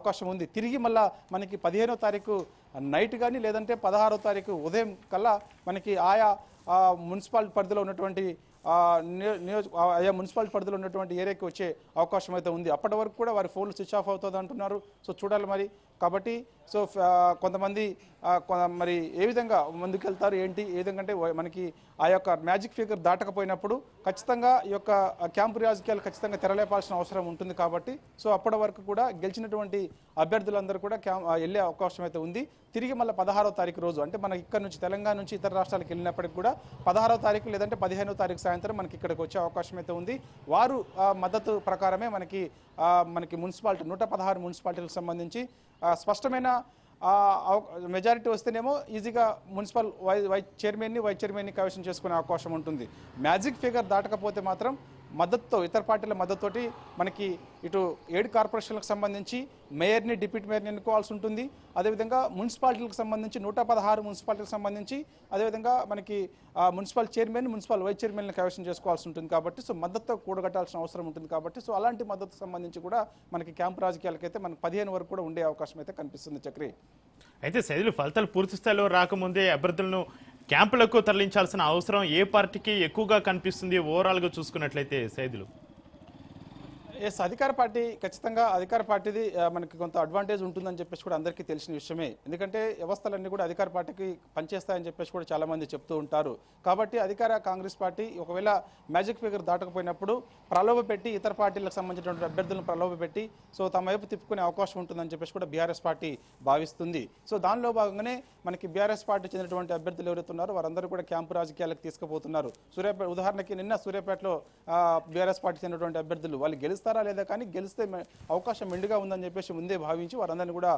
అవకాశం ఉంది. తిరిగి మళ్ళా మనకి 15వ తారీఖు నైట్ కానీ లేదంటే 16వ తారీఖు ఉదయం కల్లా మనకి ఆయా మున్సిపాలిటీ పరిధిలో ఉన్నటువంటి ఆయా మున్సిపాలిటీ పరిధిలో ఉన్నటువంటి ఏరియాకి వచ్చే అవకాశం అయితే ఉంది. అప్పటి వరకు కూడా వారి ఫోన్లు స్విచ్ ఆఫ్ అవుతుంది అంటున్నారు. సో చూడాలి మరి. కాబట్టి సో కొంతమంది మరి ఏ విధంగా ముందుకెళ్తారు ఏంటి ఏ విధంగా అంటే మనకి ఆ యొక్క మ్యాజిక్ ఫిగర్ దాటకపోయినప్పుడు ఖచ్చితంగా ఈ యొక్క క్యాంపు రాజకీయాలు ఖచ్చితంగా తెరలేపాల్సిన అవసరం ఉంటుంది. కాబట్టి సో అప్పటి వరకు కూడా గెలిచినటువంటి అభ్యర్థులందరూ కూడా వెళ్ళే అవకాశం అయితే ఉంది. తిరిగి మళ్ళీ 16వ తారీఖు రోజు అంటే మనకి ఇక్కడ నుంచి తెలంగాణ నుంచి ఇతర రాష్ట్రాలకు వెళ్ళినప్పటికీ కూడా 16వ తారీఖు లేదంటే 15వ తారీఖు సాయంత్రం మనకి ఇక్కడికి వచ్చే అవకాశం అయితే ఉంది. వారు మద్దతు ప్రకారమే మనకి మున్సిపాలిటీ 116 మున్సిపాలిటీలకు సంబంధించి స్పష్టమైన మెజారిటీ వస్తేనేమో ఈజీగా మున్సిపల్ వైస్ చైర్మన్ని కైవసం చేసుకునే అవకాశం ఉంటుంది. మ్యాజిక్ ఫిగర్ దాటకపోతే మాత్రం మద్దతుతో ఇతర పార్టీల మద్దతుతోటి మనకి ఇటు 7 కార్పొరేషన్లకు సంబంధించి మేయర్ని డిప్యూటీ మేయర్ని ఎన్నుకోవాల్సి ఉంటుంది. అదేవిధంగా మున్సిపాలిటీలకు సంబంధించి 116 మున్సిపాలిటీలకు సంబంధించి అదేవిధంగా మనకి మున్సిపల్ చైర్మన్ మున్సిపల్ వైస్ చైర్మన్ని కైవసం చేసుకోవాల్సి ఉంటుంది. కాబట్టి సో మద్దతుతో కూడగట్టాల్సిన అవసరం ఉంటుంది. కాబట్టి సో అలాంటి మద్దతు సంబంధించి కూడా మనకి క్యాంపు రాజకీయాలకైతే మనకి 15 వరకు కూడా ఉండే అవకాశం అయితే కనిపిస్తుంది. చక్రి అయితే సైదులు ఫలితాలు పూర్తి స్థాయిలో రాకముందే అభ్యర్థులను క్యాంపులకు తరలించాల్సిన అవసరం ఏ పార్టీకి ఎక్కువగా కనిపిస్తుంది ఓవరాల్గా చూసుకున్నట్లయితే సైదులు? అధికార పార్టీ ఖచ్చితంగా అధికార పార్టీది మనకి కొంత అడ్వాంటేజ్ ఉంటుందని చెప్పేసి కూడా అందరికీ తెలిసిన విషయమే. ఎందుకంటే వ్యవస్థలన్నీ కూడా అధికార పార్టీకి పనిచేస్తాయని చెప్పేసి కూడా చాలామంది చెప్తూ ఉంటారు. కాబట్టి అధికార కాంగ్రెస్ పార్టీ ఒకవేళ మ్యాజిక్ ఫిగర్ దాటకపోయినప్పుడు ప్రలోభ పెట్టి ఇతర పార్టీలకు సంబంధించినటువంటి అభ్యర్థులను ప్రలోభ పెట్టి సో తమ వైపు తిప్పుకునే అవకాశం ఉంటుందని చెప్పేసి కూడా బీఆర్ఎస్ పార్టీ భావిస్తుంది. సో దానిలో భాగంగానే మనకి బీఆర్ఎస్ పార్టీ చెందినటువంటి అభ్యర్థులు ఎవరైతే ఉన్నారో వారందరూ కూడా క్యాంపు రాజకీయాలకు తీసుకుపోతున్నారు. సూర్యాపేట ఉదాహరణకి నిన్న సూర్యాపేటలో బీఆర్ఎస్ పార్టీ చెందినటువంటి అభ్యర్థులు వాళ్ళు గెలుస్తారు లేదా కానీ గెలిస్తే అవకాశం మెండుగా ఉందని చెప్పేసి ముందే భావించి వారందరినీ కూడా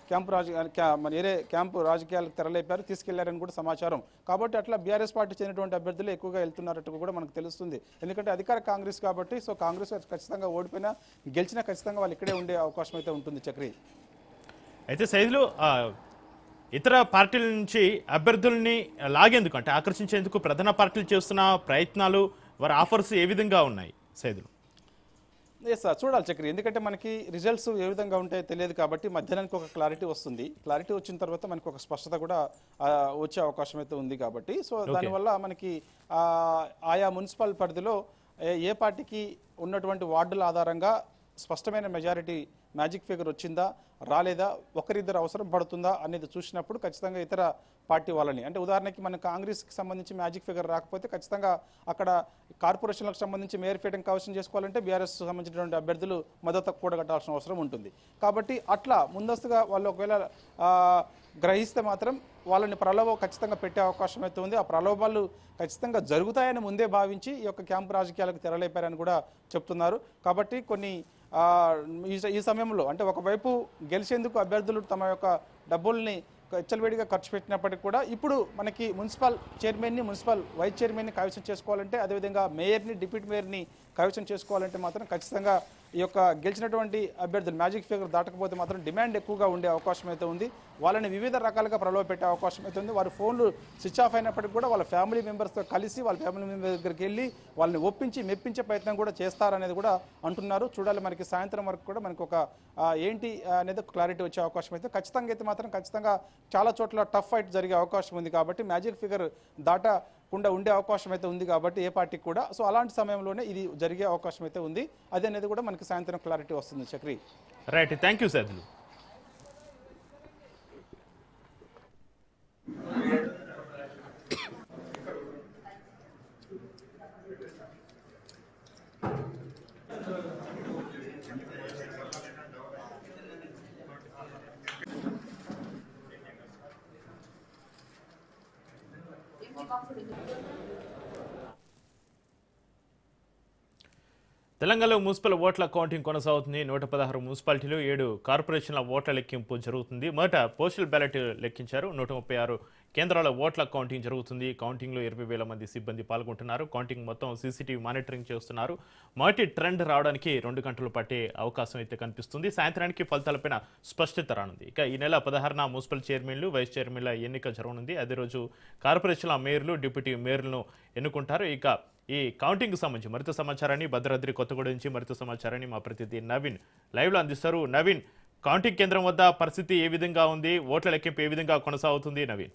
క్యాంపు రాజకీయాలకు తెరలేపారు తీసుకెళ్లారని కూడా సమాచారం. కాబట్టి అట్లా బీఆర్ఎస్ పార్టీ చెందినటువంటి అభ్యర్థులు ఎక్కువగా వెళ్తున్నట్టు కూడా మనకు తెలుస్తుంది. ఎందుకంటే అధికార కాంగ్రెస్ కాబట్టి సో కాంగ్రెస్ ఖచ్చితంగా ఓడిపోయినా గెలిచినా ఖచ్చితంగా వాళ్ళు ఇక్కడే ఉండే అవకాశం అయితే ఉంటుంది. చక్రి అయితే సైదులు ఇతర పార్టీల నుంచి అభ్యర్థుల్ని లాగేందుకు అంటే ఆకర్షించేందుకు ప్రధాన పార్టీలు చేస్తున్న ప్రయత్నాలు వారి ఆఫర్స్ ఏ విధంగా ఉన్నాయి సైదులు? సార్ చూడాలి చక్రి. ఎందుకంటే మనకి రిజల్ట్స్ ఏ విధంగా ఉంటాయో తెలియదు. కాబట్టి మధ్యాహ్నానికి ఒక క్లారిటీ వస్తుంది. క్లారిటీ వచ్చిన తర్వాత మనకి ఒక స్పష్టత కూడా వచ్చే అవకాశం అయితే ఉంది. కాబట్టి సో దానివల్ల మనకి ఆయా మున్సిపల్ పరిధిలో ఏ పార్టీకి ఉన్నటువంటి వార్డుల ఆధారంగా స్పష్టమైన మెజారిటీ మ్యాజిక్ ఫిగర్ వచ్చిందా రాలేదా ఒకరిద్దరు అవసరం పడుతుందా అనేది చూసినప్పుడు ఖచ్చితంగా ఇతర పార్టీ వాళ్ళని అంటే ఉదాహరణకి మన కాంగ్రెస్కి సంబంధించి మ్యాజిక్ ఫిగర్ రాకపోతే ఖచ్చితంగా అక్కడ కార్పొరేషన్లకు సంబంధించి మేయర్ ఫీటింగ్ కవసం చేసుకోవాలంటే బీఆర్ఎస్ సంబంధించినటువంటి అభ్యర్థులు మద్దతు కూడగట్టాల్సిన అవసరం ఉంటుంది. కాబట్టి అట్లా ముందస్తుగా వాళ్ళు ఒకవేళ గ్రహిస్తే మాత్రం వాళ్ళని ప్రలోభం ఖచ్చితంగా పెట్టే అవకాశం అయితే ఉంది. ఆ ప్రలోభాలు ఖచ్చితంగా జరుగుతాయని ముందే భావించి ఈ యొక్క క్యాంపు రాజకీయాలకు తెరలేపారని కూడా చెప్తున్నారు. కాబట్టి కొన్ని ఈ సమయంలో అంటే ఒకవైపు గెలిచేందుకు అభ్యర్థులు తమ యొక్క డబ్బుల్ని విచ్చలవిడిగా ఖర్చు పెట్టినప్పటికీ కూడా ఇప్పుడు మనకి మున్సిపల్ చైర్మన్ని మున్సిపల్ వైస్ చైర్మన్ని కైవసం చేసుకోవాలంటే అదేవిధంగా మేయర్ని డిప్యూటీ మేయర్ని కైవసం చేసుకోవాలంటే మాత్రం ఖచ్చితంగా ఈ యొక్క గెలిచినటువంటి అభ్యర్థులు మ్యాజిక్ ఫిగర్ దాటకపోతే మాత్రం డిమాండ్ ఎక్కువగా ఉండే అవకాశం అయితే ఉంది. వాళ్ళని వివిధ రకాలుగా ప్రలోభ పెట్టే అవకాశం అయితే ఉంది. వారి ఫోన్లు స్విచ్ ఆఫ్ అయినప్పటికీ కూడా వాళ్ళ ఫ్యామిలీ మెంబర్స్తో కలిసి వాళ్ళ ఫ్యామిలీ మెంబర్ దగ్గరికి వెళ్ళి వాళ్ళని ఒప్పించి మెప్పించే ప్రయత్నం కూడా చేస్తారనేది కూడా అంటున్నారు. చూడాలి మనకి సాయంత్రం వరకు కూడా మనకి ఒక ఏంటి అనేది క్లారిటీ వచ్చే అవకాశం అయితే ఖచ్చితంగా అయితే మాత్రం ఖచ్చితంగా చాలా చోట్ల టఫ్ ఫైట్ జరిగే అవకాశం ఉంది. కాబట్టి మ్యాజిక్ ఫిగర్ దాటకుండా ఉండే అవకాశం అయితే ఉంది కాబట్టి ఏ పార్టీకి కూడా సో అలాంటి సమయంలోనే ఇది జరిగే అవకాశం అయితే ఉంది. అది అనేది కూడా మనకి సాయంత్రం క్లారిటీ వస్తుంది. Chakri right, thank you Saidulu. తెలంగాణలో మున్సిపల్ ఓట్ల కౌంటింగ్ కొనసాగుతుంది. 116 మున్సిపాలిటీలు 7 కార్పొరేషన్ల ఓట్ల లెక్కింపు జరుగుతుంది. మొదట పోస్టల్ బ్యాలెట్ లెక్కించారు. 136 కేంద్రాల ఓట్ల కౌంటింగ్ జరుగుతుంది. కౌంటింగ్లో 20,000 మంది సిబ్బంది పాల్గొంటున్నారు. కౌంటింగ్ మొత్తం సీసీటీవీ మానిటరింగ్ చేస్తున్నారు. మొదటి ట్రెండ్ రావడానికి 2 గంటలు పట్టే అవకాశం అయితే కనిపిస్తుంది. సాయంత్రానికి ఫలితాలపైన స్పష్టత రానుంది. ఇక ఈ నెల 16న మున్సిపల్ చైర్మన్లు వైస్ చైర్మన్ల ఎన్నిక జరగనుంది. అదే రోజు కార్పొరేషన్ల మేయర్లు డిప్యూటీ మేయర్లను ఎన్నుకుంటారు. ఇక ఈ కౌంటింగ్ సంబంధించి మరింత సమాచారాన్ని భద్రాద్రి కొత్తగూడెం నుంచి మరింత సమాచారాన్ని మా ప్రతినిధి నవీన్ లైవ్లో అందిస్తారు. నవీన్, కౌంటింగ్ కేంద్రం వద్ద పరిస్థితి ఏ విధంగా ఉంది, ఓట్ల లెక్కింపు ఏ విధంగా కొనసాగుతుంది నవీన్?